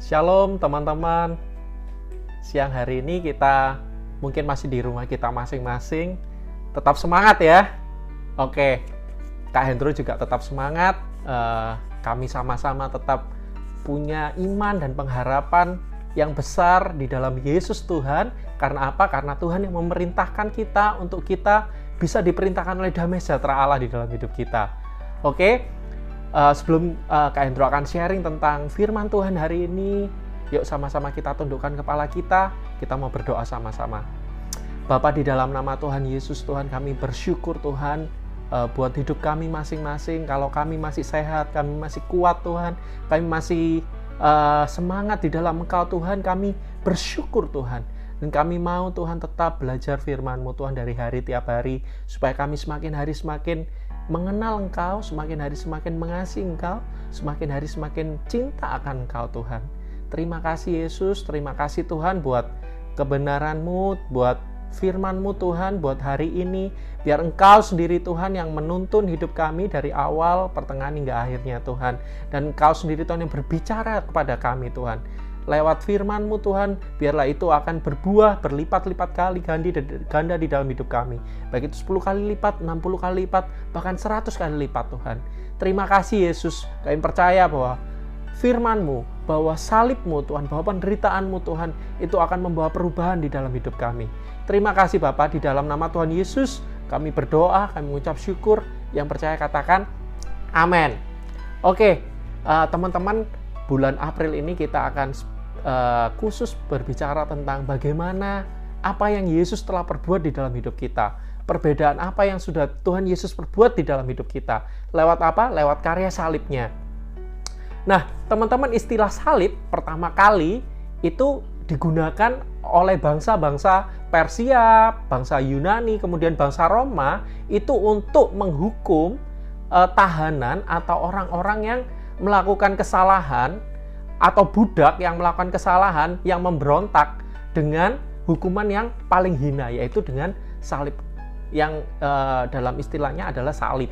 Shalom teman-teman. Siang hari ini kita mungkin masih di rumah kita masing-masing. Tetap semangat ya. Oke, Kak Hendro juga tetap semangat. Kami sama-sama tetap punya iman dan pengharapan yang besar di dalam Yesus Tuhan. Karena apa? Karena Tuhan yang memerintahkan kita untuk kita bisa diperintahkan oleh damai sejahtera Allah di dalam hidup kita. Oke. Sebelum Kak Hendro akan sharing tentang firman Tuhan hari ini, yuk sama-sama kita tundukkan kepala kita mau berdoa sama-sama. Bapa, di dalam nama Tuhan Yesus, Tuhan, kami bersyukur Tuhan buat hidup kami masing-masing. Kalau kami masih sehat, kami masih kuat Tuhan, kami masih semangat di dalam Engkau Tuhan, kami bersyukur Tuhan. Dan kami mau Tuhan tetap belajar firman-Mu Tuhan dari hari tiap hari, supaya kami semakin hari semakin mengenal Engkau, semakin hari semakin mengasihi Engkau, semakin hari semakin cinta akan Engkau Tuhan. Terima kasih Yesus, terima kasih Tuhan buat kebenaran-Mu, buat firman-Mu Tuhan, buat hari ini. Biar Engkau sendiri Tuhan yang menuntun hidup kami dari awal, pertengahan hingga akhirnya Tuhan. Dan Engkau sendiri Tuhan yang berbicara kepada kami Tuhan. Lewat firman-Mu Tuhan, biarlah itu akan berbuah berlipat-lipat kali ganda di dalam hidup kami. Baik itu 10 kali lipat, 60 kali lipat, bahkan 100 kali lipat Tuhan. Terima kasih Yesus, kami percaya bahwa firman-Mu, bahwa salib-Mu Tuhan, bahwa penderitaan-Mu Tuhan, itu akan membawa perubahan di dalam hidup kami. Terima kasih Bapa, di dalam nama Tuhan Yesus, kami berdoa, kami mengucap syukur. Yang percaya katakan, amin. Oke, teman-teman, bulan April ini kita akan khusus berbicara tentang bagaimana apa yang Yesus telah perbuat di dalam hidup kita. Perbedaan apa yang sudah Tuhan Yesus perbuat di dalam hidup kita. Lewat apa? Lewat karya salibnya. Nah, teman-teman, istilah salib pertama kali itu digunakan oleh bangsa-bangsa Persia, bangsa Yunani, kemudian bangsa Roma itu untuk menghukum tahanan atau orang-orang yang melakukan kesalahan atau budak yang melakukan kesalahan, yang memberontak dengan hukuman yang paling hina, yaitu dengan salib, yang dalam istilahnya adalah salib.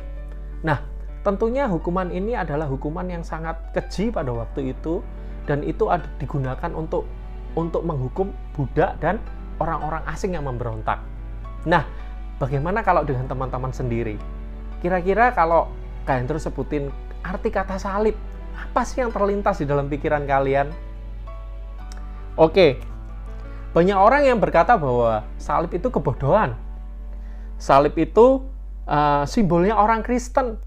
Nah, tentunya hukuman ini adalah hukuman yang sangat keji pada waktu itu, dan itu digunakan untuk menghukum budak dan orang-orang asing yang memberontak. Nah, bagaimana kalau dengan teman-teman sendiri? Kira-kira kalau Kak Hendro sebutin arti kata salib, apa sih yang terlintas di dalam pikiran kalian? Oke, banyak orang yang berkata bahwa salib itu kebodohan. Salib itu simbolnya orang Kristen.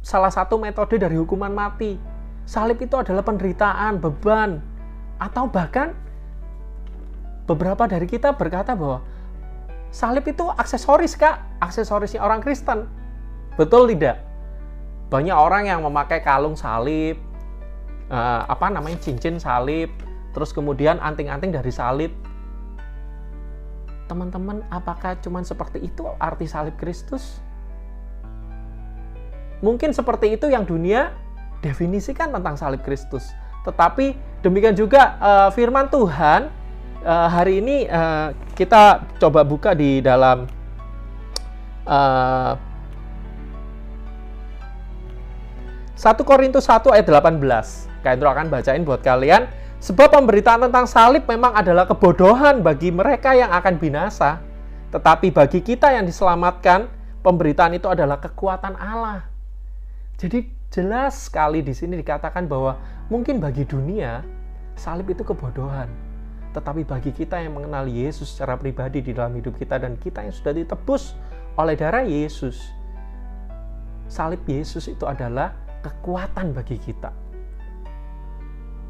Salah satu metode dari hukuman mati. Salib itu adalah penderitaan, beban, atau bahkan beberapa dari kita berkata bahwa salib itu aksesoris, Kak, aksesorisnya orang Kristen. Betul tidak? Banyak orang yang memakai kalung salib, cincin salib, terus kemudian anting-anting dari salib. Teman-teman, apakah cuma seperti itu arti salib Kristus? Mungkin seperti itu yang dunia definisikan tentang salib Kristus. Tetapi demikian juga firman Tuhan hari ini kita coba buka di dalam 1 Korintus 1 ayat 18. Kak Hendro akan bacain buat kalian. Sebab pemberitaan tentang salib memang adalah kebodohan bagi mereka yang akan binasa. Tetapi bagi kita yang diselamatkan, pemberitaan itu adalah kekuatan Allah. Jadi jelas sekali di sini dikatakan bahwa mungkin bagi dunia, salib itu kebodohan. Tetapi bagi kita yang mengenal Yesus secara pribadi di dalam hidup kita, dan kita yang sudah ditebus oleh darah Yesus, salib Yesus itu adalah kekuatan bagi kita.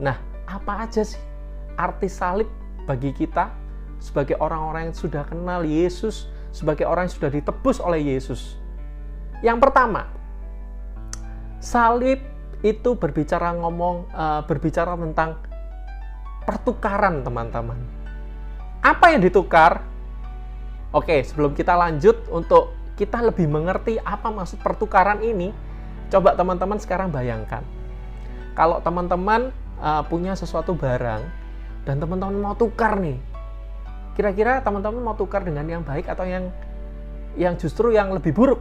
Nah, apa aja sih arti salib bagi kita sebagai orang-orang yang sudah kenal Yesus, sebagai orang yang sudah ditebus oleh Yesus? Yang pertama, salib itu berbicara tentang pertukaran, teman-teman. Apa yang ditukar? Oke, sebelum kita lanjut, untuk kita lebih mengerti apa maksud pertukaran ini, coba teman-teman sekarang bayangkan, kalau teman-teman punya sesuatu barang dan teman-teman mau tukar nih, kira-kira teman-teman mau tukar dengan yang baik atau yang justru yang lebih buruk?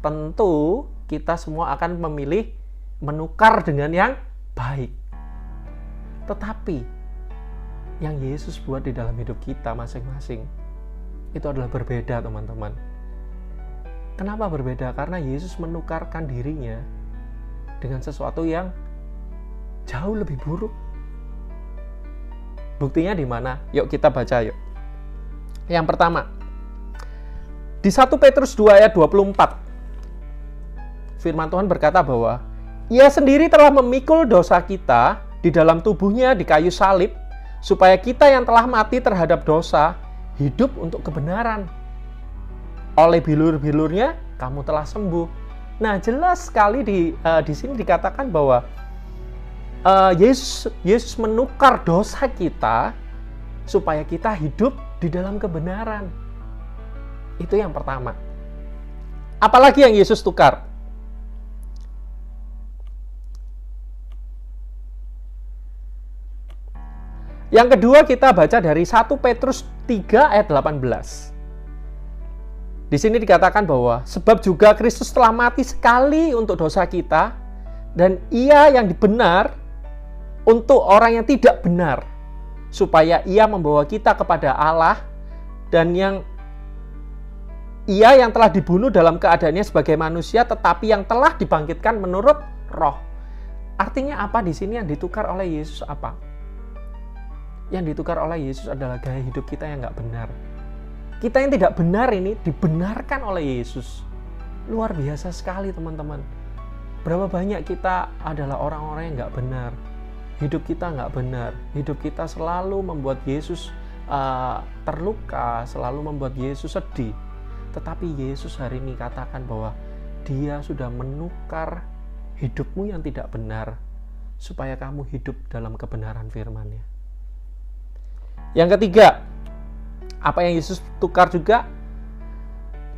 Tentu kita semua akan memilih menukar dengan yang baik. Tetapi yang Yesus buat di dalam hidup kita masing-masing itu adalah berbeda, teman-teman. Kenapa berbeda? Karena Yesus menukarkan dirinya dengan sesuatu yang jauh lebih buruk. Buktinya di mana? Yuk kita baca yuk. Yang pertama, di 1 Petrus 2 ayat 24. Firman Tuhan berkata bahwa Ia sendiri telah memikul dosa kita di dalam tubuhnya di kayu salib, supaya kita yang telah mati terhadap dosa hidup untuk kebenaran. Oleh bilur-bilurnya kamu telah sembuh. Nah, jelas sekali di sini dikatakan bahwa Yesus menukar dosa kita supaya kita hidup di dalam kebenaran. Itu yang pertama. Apalagi yang Yesus tukar? Yang kedua kita baca dari 1 Petrus 3 ayat 18. Di sini dikatakan bahwa sebab juga Kristus telah mati sekali untuk dosa kita, dan Ia yang benar untuk orang yang tidak benar, supaya Ia membawa kita kepada Allah, dan Ia yang telah dibunuh dalam keadaannya sebagai manusia, tetapi yang telah dibangkitkan menurut roh. Artinya apa di sini yang ditukar oleh Yesus apa? Yang ditukar oleh Yesus adalah gaya hidup kita yang nggak benar. Kita yang tidak benar ini dibenarkan oleh Yesus. Luar biasa sekali, teman-teman. Berapa banyak kita adalah orang-orang yang nggak benar. Hidup kita nggak benar. Hidup kita selalu membuat Yesus terluka, selalu membuat Yesus sedih. Tetapi Yesus hari ini katakan bahwa Dia sudah menukar hidupmu yang tidak benar, supaya kamu hidup dalam kebenaran firman-Nya. Yang ketiga, apa yang Yesus tukar juga?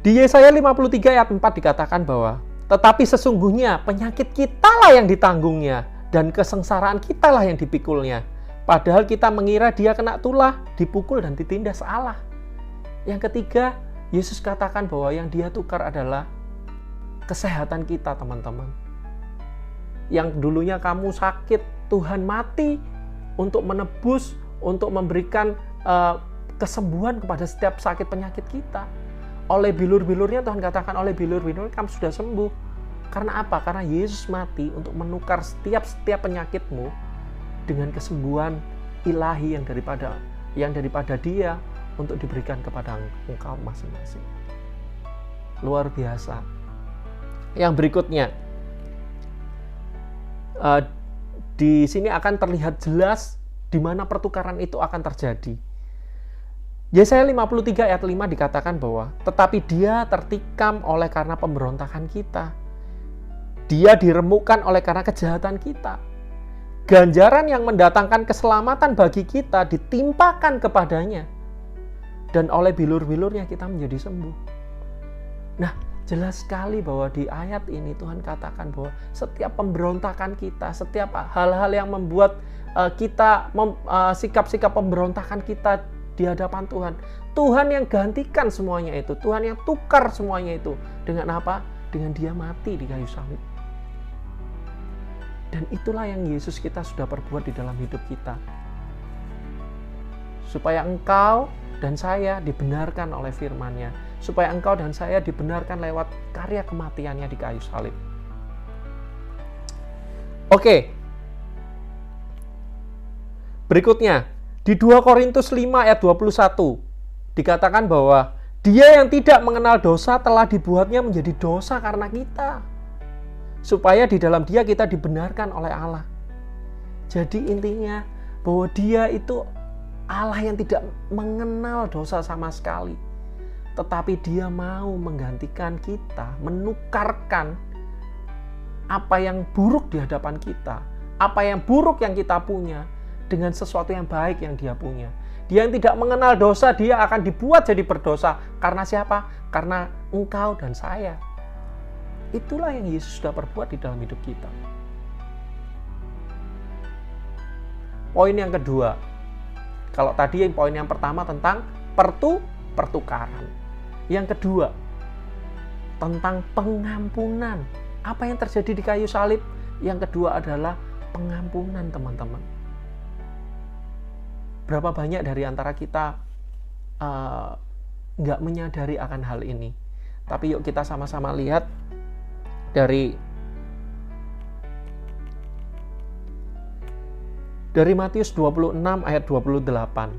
Di Yesaya 53 ayat 4 dikatakan bahwa tetapi sesungguhnya penyakit kitalah yang ditanggungnya, dan kesengsaraan kitalah yang dipikulnya. Padahal kita mengira Dia kena tulah, dipukul dan ditindas Allah. Yang ketiga, Yesus katakan bahwa yang Dia tukar adalah kesehatan kita, teman-teman. Yang dulunya kamu sakit, Tuhan mati untuk menebus, untuk memberikan kesembuhan kepada setiap sakit penyakit kita. Oleh bilur-bilurnya, Tuhan katakan oleh bilur-bilurnya kamu sudah sembuh. Karena apa? Karena Yesus mati untuk menukar setiap penyakitmu dengan kesembuhan ilahi yang daripada Dia untuk diberikan kepada engkau masing-masing. Luar biasa. Yang berikutnya, di sini akan terlihat jelas di mana pertukaran itu akan terjadi. Yesaya 53 ayat 5 dikatakan bahwa tetapi Dia tertikam oleh karena pemberontakan kita. Dia diremukkan oleh karena kejahatan kita. Ganjaran yang mendatangkan keselamatan bagi kita ditimpakan kepadanya. Dan oleh bilur-bilurnya kita menjadi sembuh. Nah, jelas sekali bahwa di ayat ini Tuhan katakan bahwa setiap pemberontakan kita, setiap hal-hal yang membuat kita sikap-sikap pemberontakan kita di hadapan Tuhan, Tuhan yang gantikan semuanya itu, Tuhan yang tukar semuanya itu. Dengan apa? Dengan Dia mati di kayu salib. Dan itulah yang Yesus kita sudah perbuat di dalam hidup kita, supaya engkau dan saya dibenarkan oleh firman-Nya, supaya engkau dan saya dibenarkan lewat karya kematiannya di kayu salib. Oke. Berikutnya, di 2 Korintus 5 ayat 21 dikatakan bahwa Dia yang tidak mengenal dosa telah dibuatnya menjadi dosa karena kita, supaya di dalam Dia kita dibenarkan oleh Allah. Jadi intinya bahwa Dia itu Allah yang tidak mengenal dosa sama sekali, tetapi Dia mau menggantikan kita, menukarkan apa yang buruk di hadapan kita, apa yang buruk yang kita punya, dengan sesuatu yang baik yang Dia punya. Dia yang tidak mengenal dosa, Dia akan dibuat jadi berdosa. Karena siapa? Karena engkau dan saya. Itulah yang Yesus sudah perbuat di dalam hidup kita. Poin yang kedua. Kalau tadi poin yang pertama tentang pertukaran. Yang kedua, tentang pengampunan. Apa yang terjadi di kayu salib? Yang kedua adalah pengampunan, teman-teman. Berapa banyak dari antara kita nggak menyadari akan hal ini. Tapi yuk kita sama-sama lihat dari Matius 26 ayat 28.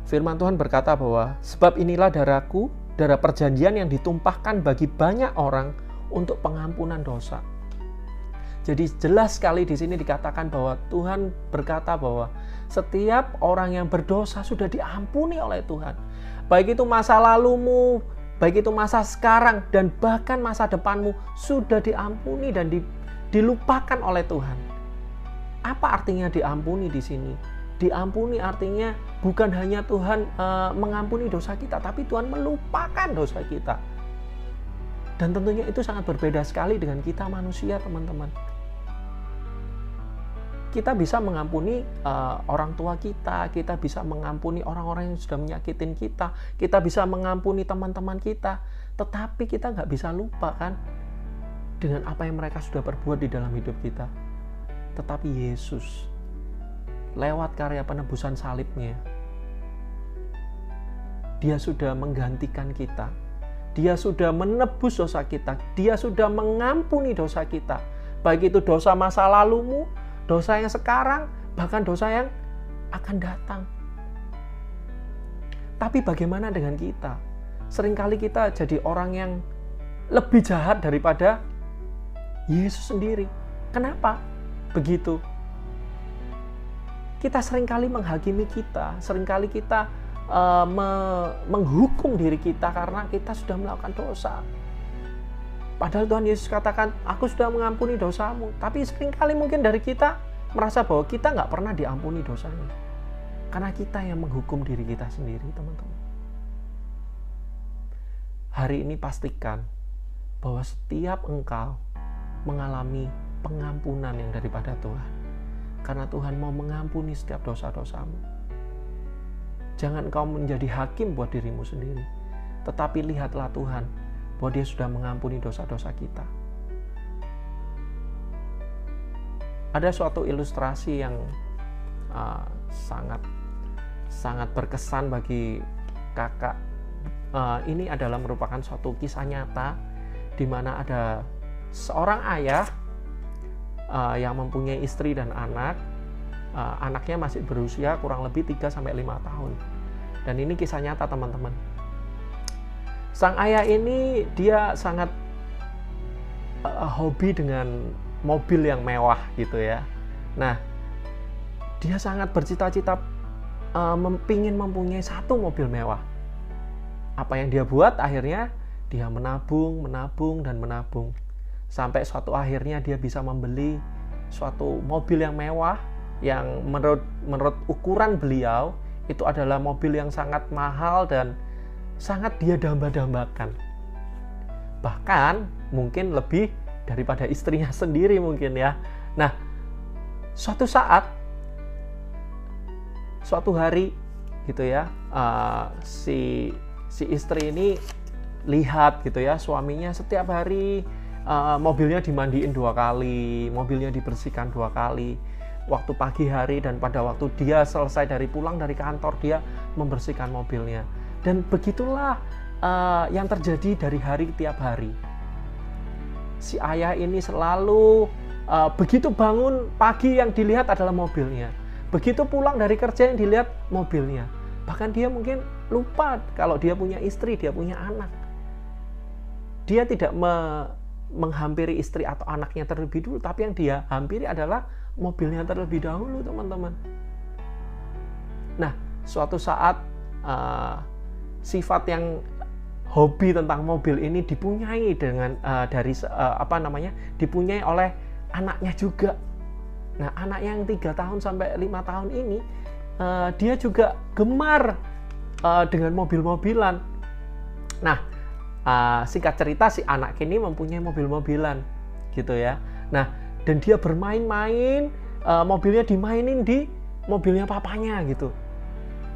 Firman Tuhan berkata bahwa, sebab inilah darahku, darah perjanjian yang ditumpahkan bagi banyak orang untuk pengampunan dosa. Jadi jelas sekali di sini dikatakan bahwa Tuhan berkata bahwa setiap orang yang berdosa sudah diampuni oleh Tuhan. Baik itu masa lalumu, baik itu masa sekarang, dan bahkan masa depanmu sudah diampuni dan dilupakan oleh Tuhan. Apa artinya diampuni di sini? Diampuni artinya bukan hanya Tuhan mengampuni dosa kita, tapi Tuhan melupakan dosa kita. Dan tentunya itu sangat berbeda sekali dengan kita manusia, teman-teman. Kita bisa mengampuni orang tua kita, kita bisa mengampuni orang-orang yang sudah menyakitin kita, kita bisa mengampuni teman-teman kita, tetapi kita nggak bisa lupa kan dengan apa yang mereka sudah perbuat di dalam hidup kita. Tetapi Yesus, lewat karya penebusan salibnya, Dia sudah menggantikan kita. Dia sudah menebus dosa kita. Dia sudah mengampuni dosa kita. Baik itu dosa masa lalumu, dosa yang sekarang, bahkan dosa yang akan datang. Tapi bagaimana dengan kita? Seringkali kita jadi orang yang lebih jahat daripada Yesus sendiri. Kenapa begitu? Kita seringkali menghakimi kita, seringkali kita menghukum diri kita karena kita sudah melakukan dosa. Padahal Tuhan Yesus katakan, aku sudah mengampuni dosamu. Tapi seringkali mungkin dari kita merasa bahwa kita nggak pernah diampuni dosanya. Karena kita yang menghukum diri kita sendiri, teman-teman. Hari ini pastikan bahwa setiap engkau mengalami pengampunan yang daripada Tuhan. Karena Tuhan mau mengampuni setiap dosa-dosamu. Jangan kau menjadi hakim buat dirimu sendiri. Tetapi lihatlah Tuhan bahwa Dia sudah mengampuni dosa-dosa kita. Ada suatu ilustrasi yang sangat berkesan bagi kakak. Ini adalah merupakan suatu kisah nyata di mana ada seorang ayah yang mempunyai istri dan anak. Anaknya masih berusia kurang lebih 3-5 tahun. Dan ini kisah nyata, teman-teman. Sang ayah ini dia sangat hobi dengan mobil yang mewah gitu ya. Nah, dia sangat bercita-cita ingin mempunyai satu mobil mewah. Apa yang dia buat? Akhirnya dia menabung dan menabung. Sampai suatu akhirnya dia bisa membeli suatu mobil yang mewah yang menurut ukuran beliau itu adalah mobil yang sangat mahal dan sangat dia damba-dambakan. Bahkan mungkin lebih daripada istrinya sendiri mungkin ya. Nah, suatu hari gitu ya, si istri ini lihat gitu ya, suaminya setiap hari mobilnya dimandiin 2 kali, mobilnya dibersihkan 2 kali. Waktu pagi hari dan pada waktu dia selesai pulang dari kantor, dia membersihkan mobilnya. Dan begitulah yang terjadi dari hari ke tiap hari. Si ayah ini selalu begitu bangun pagi yang dilihat adalah mobilnya. Begitu pulang dari kerja yang dilihat mobilnya. Bahkan dia mungkin lupa kalau dia punya istri, dia punya anak. Dia tidak menghampiri istri atau anaknya terlebih dulu, tapi yang dia hampiri adalah mobilnya terlebih dahulu, teman-teman. Nah, suatu saat sifat yang hobi tentang mobil ini dipunyai dipunyai oleh anaknya juga. Nah, anak yang 3 tahun sampai 5 tahun ini dia juga gemar dengan mobil-mobilan. Nah, singkat cerita si anak ini mempunyai mobil-mobilan gitu ya. Nah, dan dia bermain-main, mobilnya dimainin di mobilnya papanya gitu,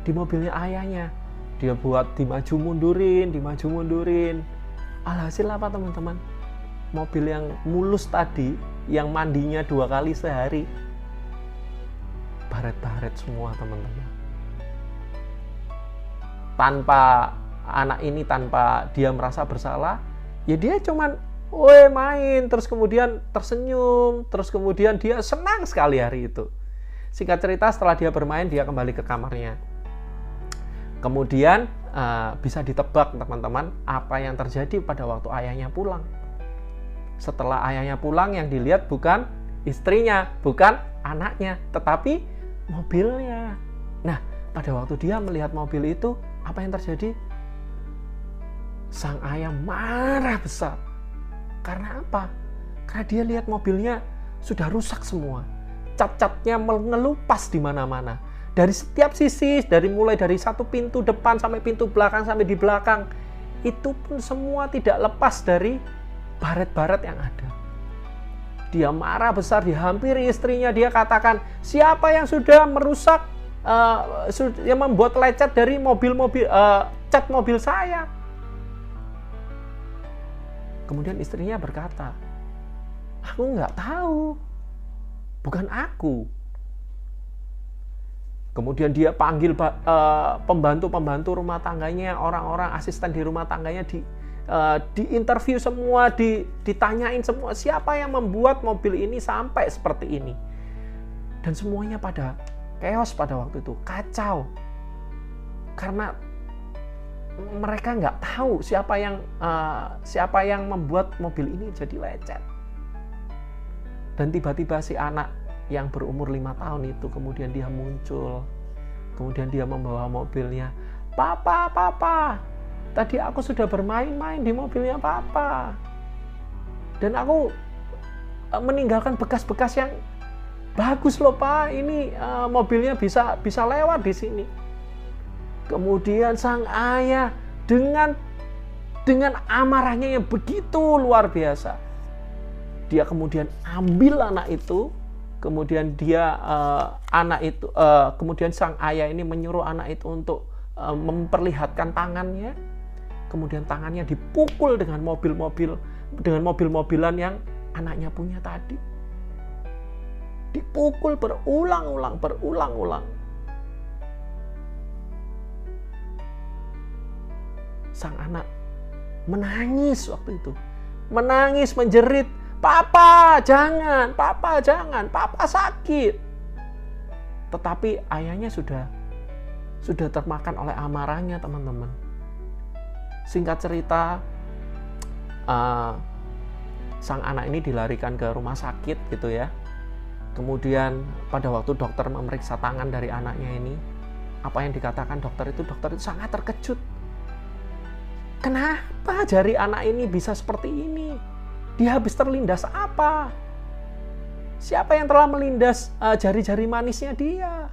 di mobilnya ayahnya. Dia buat dimaju mundurin. Alhasil apa, teman-teman? Mobil yang mulus tadi yang mandinya 2 kali sehari. Baret-baret semua teman-teman. Tanpa anak ini, tanpa dia merasa bersalah, ya dia cuman main, terus kemudian tersenyum, terus kemudian dia senang sekali hari itu. Singkat cerita, setelah dia bermain, dia kembali ke kamarnya. Kemudian bisa ditebak teman-teman apa yang terjadi pada waktu ayahnya pulang. Setelah ayahnya pulang, yang dilihat bukan istrinya, bukan anaknya, tetapi mobilnya. Nah, pada waktu dia melihat mobil itu, apa yang terjadi? Sang ayah marah besar. Karena apa? Karena dia lihat mobilnya sudah rusak semua. Cat-catnya mengelupas di mana-mana. Dari setiap sisi, mulai dari satu pintu depan sampai pintu belakang sampai di belakang, itu pun semua tidak lepas dari baret-baret yang ada. Dia marah besar, dihampiri istrinya, dia katakan, siapa yang sudah merusak, yang membuat lecet dari cat mobil saya? Kemudian istrinya berkata, aku nggak tahu, bukan aku. Kemudian dia panggil pembantu-pembantu rumah tangganya, orang-orang asisten di rumah tangganya, diinterview semua, ditanyain semua, siapa yang membuat mobil ini sampai seperti ini. Dan semuanya pada chaos pada waktu itu, kacau. Karena mereka nggak tahu siapa yang membuat mobil ini jadi lecet. Dan tiba-tiba si anak yang berumur 5 tahun itu kemudian dia muncul. Kemudian dia membawa mobilnya. Papa, tadi aku sudah bermain-main di mobilnya Papa. Dan aku meninggalkan bekas-bekas yang bagus loh Pak. Ini mobilnya bisa lewat di sini. Kemudian sang ayah dengan amarahnya yang begitu luar biasa, dia kemudian ambil anak itu, kemudian kemudian sang ayah ini menyuruh anak itu untuk memperlihatkan tangannya, kemudian tangannya dipukul dengan mobil-mobilan yang anaknya punya tadi, dipukul berulang-ulang. Sang anak menangis waktu itu. Menangis, menjerit, Papa jangan, Papa sakit. Tetapi ayahnya sudah termakan oleh amarahnya, teman-teman. Singkat cerita, sang anak ini dilarikan ke rumah sakit gitu ya. Kemudian pada waktu dokter memeriksa tangan dari anaknya ini, apa yang dikatakan dokter itu sangat terkejut. Kenapa jari anak ini bisa seperti ini? Dia habis terlindas apa? Siapa yang telah melindas jari-jari manisnya dia?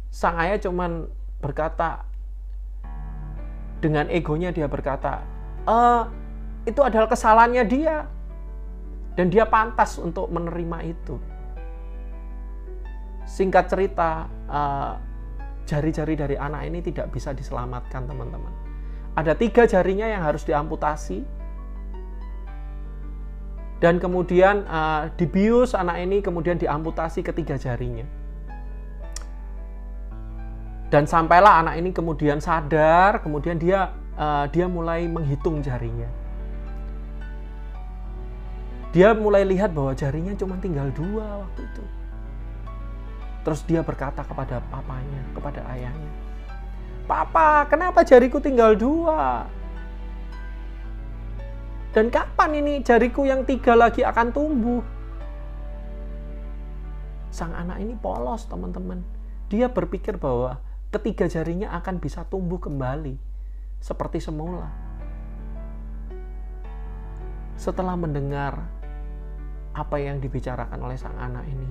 Sang ayah cuman berkata, dengan egonya dia berkata, itu adalah kesalahannya dia. Dan dia pantas untuk menerima itu. Singkat cerita, jari-jari dari anak ini tidak bisa diselamatkan, teman-teman. Ada 3 jarinya yang harus diamputasi. Dan kemudian dibius anak ini, kemudian diamputasi ke 3 jarinya. Dan sampailah anak ini kemudian sadar, kemudian dia mulai menghitung jarinya. Dia mulai lihat bahwa jarinya cuma tinggal 2 waktu itu. Terus dia berkata kepada papanya, kepada ayahnya, Papa, kenapa jariku tinggal 2? Dan kapan ini jariku yang 3 lagi akan tumbuh? Sang anak ini polos, teman-teman. Dia berpikir bahwa ketiga jarinya akan bisa tumbuh kembali seperti semula. Setelah mendengar apa yang dibicarakan oleh sang anak ini,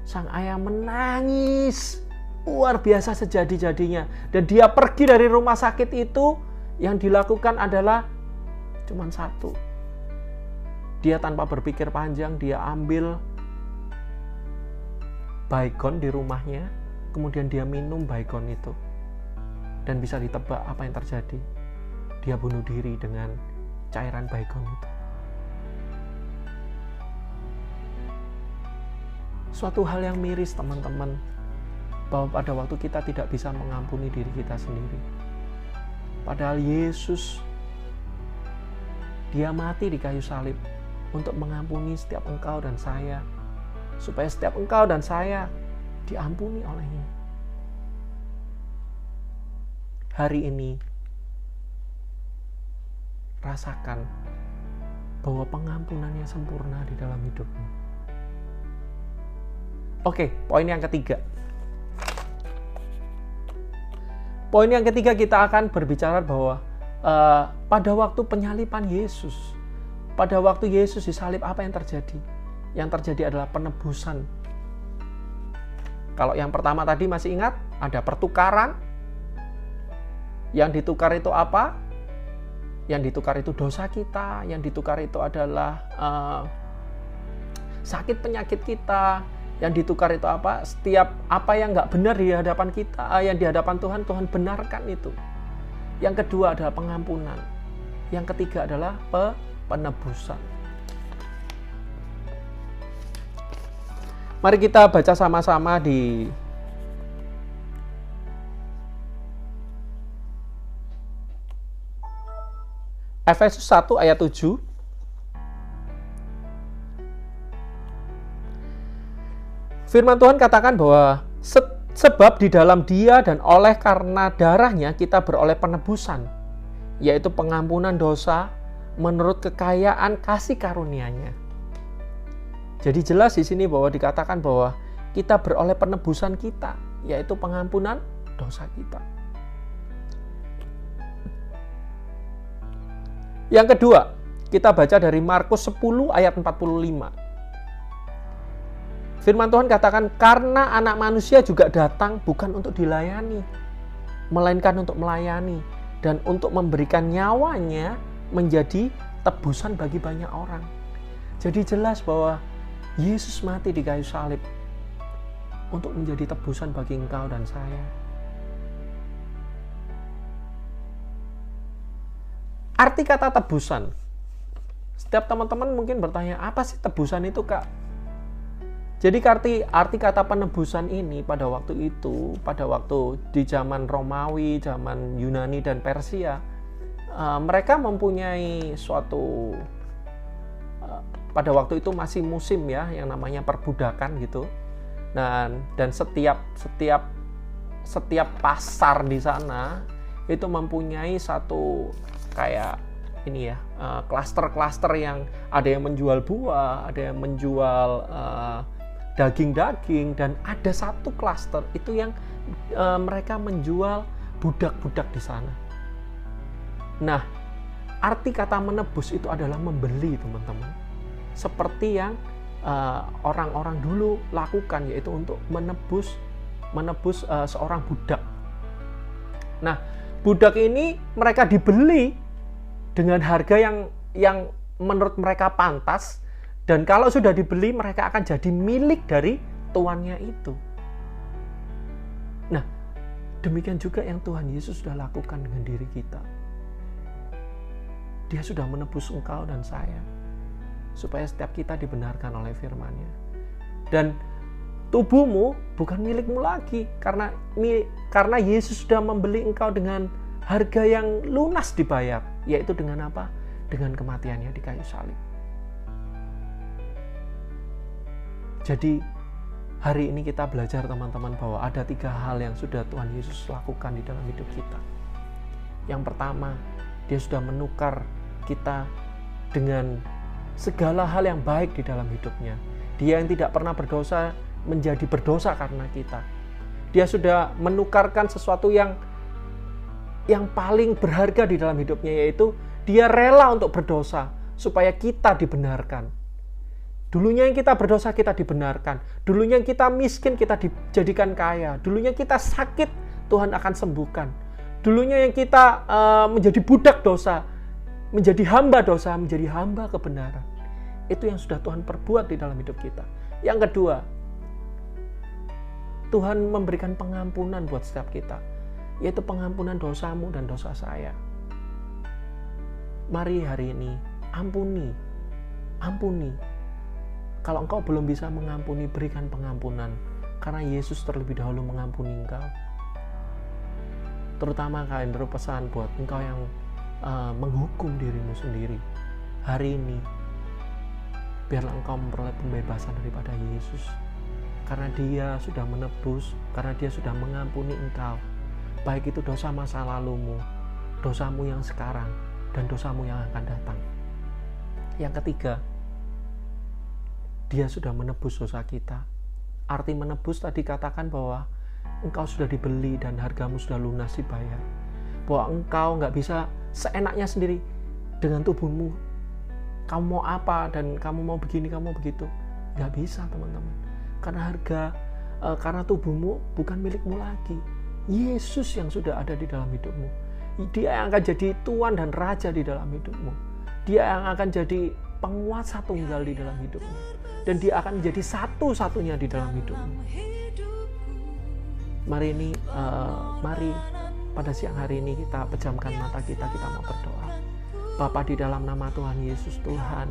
sang ayah menangis luar biasa sejadi-jadinya. Dan dia pergi dari rumah sakit itu, yang dilakukan adalah cuma satu. Dia tanpa berpikir panjang, dia ambil baygon di rumahnya, kemudian dia minum baygon itu. Dan bisa ditebak apa yang terjadi. Dia bunuh diri dengan cairan baygon itu. Suatu hal yang miris teman-teman, bahwa pada waktu kita tidak bisa mengampuni diri kita sendiri. Padahal Yesus, dia mati di kayu salib untuk mengampuni setiap engkau dan saya, supaya setiap engkau dan saya diampuni olehnya. Hari ini, rasakan bahwa pengampunannya sempurna di dalam hidupmu. Oke, poin yang ketiga. Poin yang ketiga kita akan berbicara bahwa pada waktu penyaliban Yesus, pada waktu Yesus disalib, apa yang terjadi? Yang terjadi adalah penebusan. Kalau yang pertama tadi masih ingat, ada pertukaran. Yang ditukar itu apa? Yang ditukar itu dosa kita, yang ditukar itu adalah sakit penyakit kita. Yang ditukar itu apa? Setiap apa yang nggak benar di hadapan kita, yang di hadapan Tuhan, Tuhan benarkan itu. Yang kedua adalah pengampunan. Yang ketiga adalah penebusan. Mari kita baca sama-sama di Efesus 1 ayat 7. Firman Tuhan katakan bahwa sebab di dalam Dia dan oleh karena darahnya kita beroleh penebusan, yaitu pengampunan dosa menurut kekayaan kasih karunia-Nya. Jadi jelas di sini bahwa dikatakan bahwa kita beroleh penebusan kita, yaitu pengampunan dosa kita. Yang kedua, kita baca dari Markus 10 ayat 45. Firman Tuhan katakan, karena anak manusia juga datang bukan untuk dilayani, melainkan untuk melayani dan untuk memberikan nyawanya menjadi tebusan bagi banyak orang. Jadi jelas bahwa Yesus mati di kayu salib untuk menjadi tebusan bagi engkau dan saya. Arti kata tebusan. Setiap teman-teman mungkin bertanya, apa sih tebusan itu, Kak? Jadi arti kata penebusan ini pada waktu itu, pada waktu di zaman Romawi, zaman Yunani dan Persia, mereka mempunyai suatu, pada waktu itu masih musim ya, yang namanya perbudakan gitu. Dan setiap pasar di sana itu mempunyai satu kayak ini ya, klaster-klaster yang ada yang menjual buah, ada yang menjual daging-daging, dan ada satu klaster itu yang mereka menjual budak-budak di sana. Nah, arti kata menebus itu adalah membeli, teman-teman. Seperti yang orang-orang dulu lakukan, yaitu untuk menebus seorang budak. Nah, budak ini mereka dibeli dengan harga yang menurut mereka pantas. Dan kalau sudah dibeli, mereka akan jadi milik dari tuannya itu. Nah, demikian juga yang Tuhan Yesus sudah lakukan dengan diri kita. Dia sudah menebus engkau dan saya, supaya setiap kita dibenarkan oleh firman-Nya. Dan tubuhmu bukan milikmu lagi, karena Yesus sudah membeli engkau dengan harga yang lunas dibayar, yaitu dengan apa? Dengan kematiannya di kayu salib. Jadi hari ini kita belajar, teman-teman, bahwa ada 3 hal yang sudah Tuhan Yesus lakukan di dalam hidup kita. Yang pertama, Dia sudah menukar kita dengan segala hal yang baik di dalam hidupnya. Dia yang tidak pernah berdosa menjadi berdosa karena kita. Dia sudah menukarkan sesuatu yang paling berharga di dalam hidupnya, yaitu Dia rela untuk berdosa supaya kita dibenarkan. Dulunya yang kita berdosa, kita dibenarkan. Dulunya yang kita miskin, kita dijadikan kaya. Dulunya kita sakit, Tuhan akan sembuhkan. Dulunya yang kita menjadi budak dosa, menjadi hamba dosa, menjadi hamba kebenaran. Itu yang sudah Tuhan perbuat di dalam hidup kita. Yang kedua, Tuhan memberikan pengampunan buat setiap kita, yaitu pengampunan dosamu dan dosa saya. Mari hari ini ampuni Kalau engkau belum bisa mengampuni, berikan pengampunan. Karena Yesus terlebih dahulu mengampuni engkau. Terutama Kak Hendro pesan buat engkau yang menghukum dirimu sendiri. Hari ini, biarlah engkau memperoleh pembebasan daripada Yesus. Karena Dia sudah menebus, karena Dia sudah mengampuni engkau. Baik itu dosa masa lalumu, dosamu yang sekarang, dan dosamu yang akan datang. Yang ketiga, Dia sudah menebus dosa kita. Arti menebus tadi katakan bahwa engkau sudah dibeli dan hargamu sudah lunas dibayar. Bahwa engkau nggak bisa seenaknya sendiri dengan tubuhmu. Kamu mau apa dan kamu mau begini, kamu mau begitu. Nggak bisa teman-teman. Karena tubuhmu bukan milikmu lagi. Yesus yang sudah ada di dalam hidupmu. Dia yang akan jadi Tuan dan Raja di dalam hidupmu. Dia yang akan jadi penguasa tunggal di dalam hidupmu. Dan Dia akan menjadi satu-satunya di dalam hidupmu. Mari pada siang hari ini kita pejamkan mata kita mau berdoa. Bapa, di dalam nama Tuhan Yesus, Tuhan,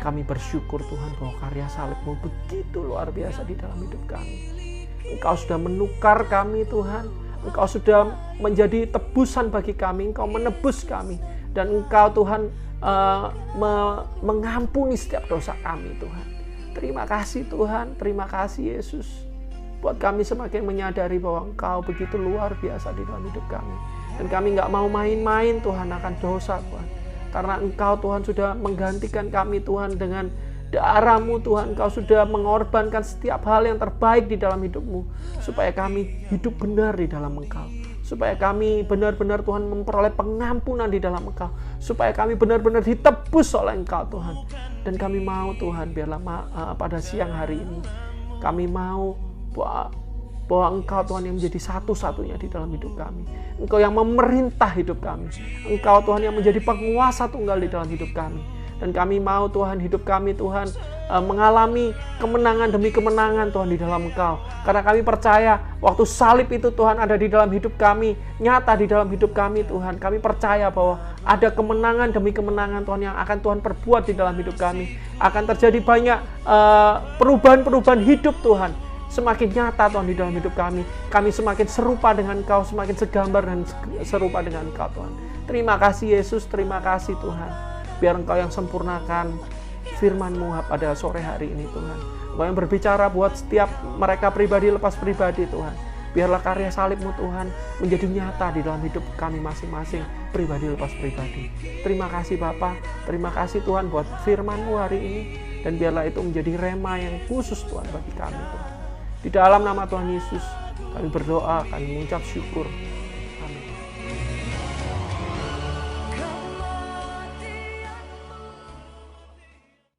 kami bersyukur Tuhan bahwa karya salib-Mu begitu luar biasa di dalam hidup kami. Engkau sudah menukar kami Tuhan. Engkau sudah menjadi tebusan bagi kami. Engkau menebus kami. Dan Engkau Tuhan mengampuni setiap dosa kami Tuhan. Terima kasih Tuhan. Terima kasih Yesus. Buat kami semakin menyadari bahwa Engkau begitu luar biasa di dalam hidup kami. Dan kami gak mau main-main Tuhan akan dosa Tuhan. Karena Engkau Tuhan sudah menggantikan kami Tuhan dengan darah-Mu Tuhan. Engkau sudah mengorbankan setiap hal yang terbaik di dalam hidup-Mu. Supaya kami hidup benar di dalam Engkau. Supaya kami benar-benar Tuhan memperoleh pengampunan di dalam Engkau. Supaya kami benar-benar ditebus oleh Engkau Tuhan. Dan kami mau Tuhan biarlah pada siang hari ini kami mau bahwa Engkau Tuhan yang menjadi satu-satunya di dalam hidup kami. Engkau yang memerintah hidup kami. Engkau Tuhan yang menjadi penguasa tunggal di dalam hidup kami. Dan kami mau Tuhan hidup kami Tuhan mengalami kemenangan demi kemenangan Tuhan di dalam Engkau. Karena kami percaya waktu salib itu Tuhan ada di dalam hidup kami, nyata di dalam hidup kami Tuhan. Kami percaya bahwa ada kemenangan demi kemenangan Tuhan yang akan Tuhan perbuat di dalam hidup kami. Akan terjadi banyak perubahan-perubahan hidup Tuhan. Semakin nyata Tuhan di dalam hidup kami. Kami semakin serupa dengan Engkau, semakin segambar dan serupa dengan Engkau Tuhan. Terima kasih Yesus, terima kasih Tuhan. Biar Engkau yang sempurnakan firman-Mu pada sore hari ini Tuhan. Engkau yang berbicara buat setiap mereka pribadi lepas pribadi Tuhan. Biarlah karya salib-Mu Tuhan menjadi nyata di dalam hidup kami masing-masing pribadi lepas pribadi. Terima kasih Bapa, terima kasih Tuhan buat firman-Mu hari ini. Dan biarlah itu menjadi rema yang khusus Tuhan bagi kami Tuhan. Di dalam nama Tuhan Yesus, kami berdoa, kami mengucap syukur.